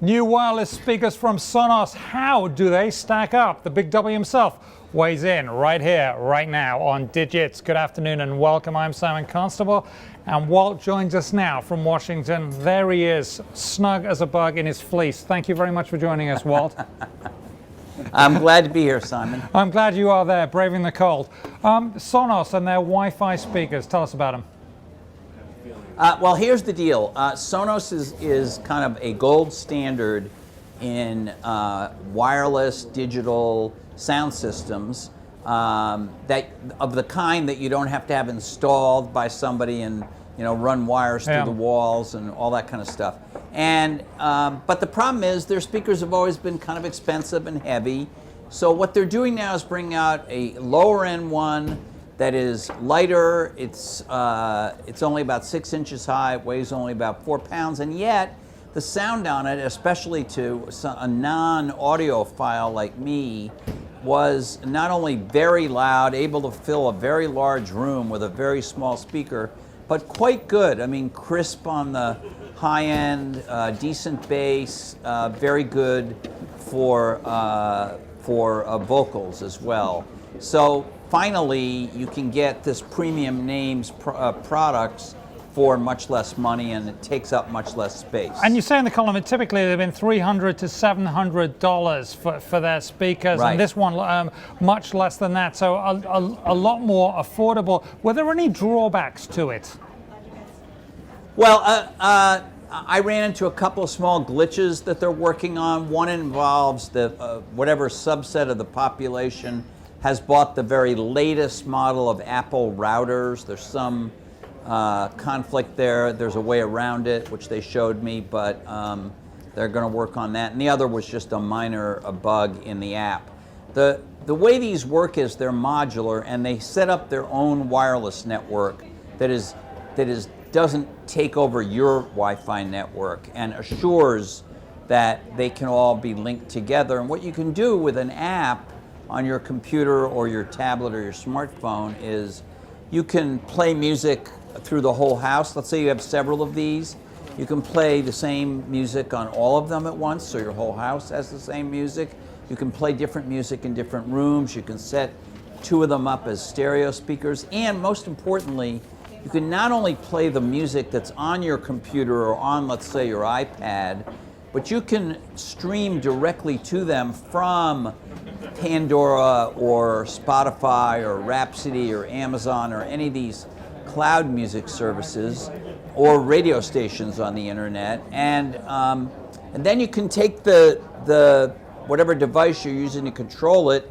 New wireless speakers from Sonos. How do they stack up? The big W himself weighs in right here, right now on Digits. Good afternoon and welcome. I'm Simon Constable, and Walt joins us now from Washington. There he is, snug as a bug in his fleece. Thank you very much for joining us, Walt. I'm glad to be here, Simon. I'm glad you are there, braving the cold. Sonos and their Wi-Fi speakers. Tell us about them. Well, here's the deal. Sonos is kind of a gold standard in wireless digital sound systems that of the kind that you don't have to have installed by somebody and run wires through the walls and all that kind of stuff. And but the problem is their speakers have always been kind of expensive and heavy. So what they're doing now is bringing out a lower end one that is lighter. It's only about 6 inches high, it weighs only about 4 pounds, and yet the sound on it, especially to a non-audiophile like me, was not only very loud, able to fill a very large room with a very small speaker, but quite good. I mean, crisp on the high end, decent bass, very good for vocals as well. So finally, you can get this premium names products for much less money, and it takes up much less space. And you say in the column, typically they've been $300 to $700 for their speakers, right. And this one much less than that, so a lot more affordable. Were there any drawbacks to it? Well, I ran into a couple of small glitches that they're working on. One involves the whatever subset of the population has bought the very latest model of Apple routers. There's some conflict there. There's a way around it, which they showed me, but they're going to work on that. And the other was just a minor bug in the app. The way these work is they're modular, and they set up their own wireless network that doesn't take over your Wi-Fi network and assures that they can all be linked together. And what you can do with an app on your computer or your tablet or your smartphone is you can play music through the whole house. Let's say you have several of these. You can play the same music on all of them at once, so your whole house has the same music. You can play different music in different rooms. You can set 2 of them up as stereo speakers. And most importantly, you can not only play the music that's on your computer or on, let's say, your iPad, but you can stream directly to them from Pandora or Spotify or Rhapsody or Amazon or any of these cloud music services or radio stations on the internet, and then you can take the whatever device you're using to control it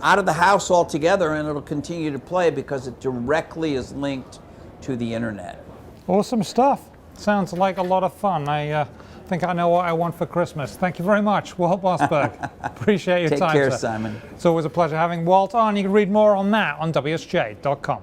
out of the house altogether, and it'll continue to play because it directly is linked to the internet. Awesome stuff. Sounds like a lot of fun. I think I know what I want for Christmas. Thank you very much, Walt Mossberg. Appreciate your time, Take care, sir. Simon. It's always a pleasure having Walt on. You can read more on that on WSJ.com.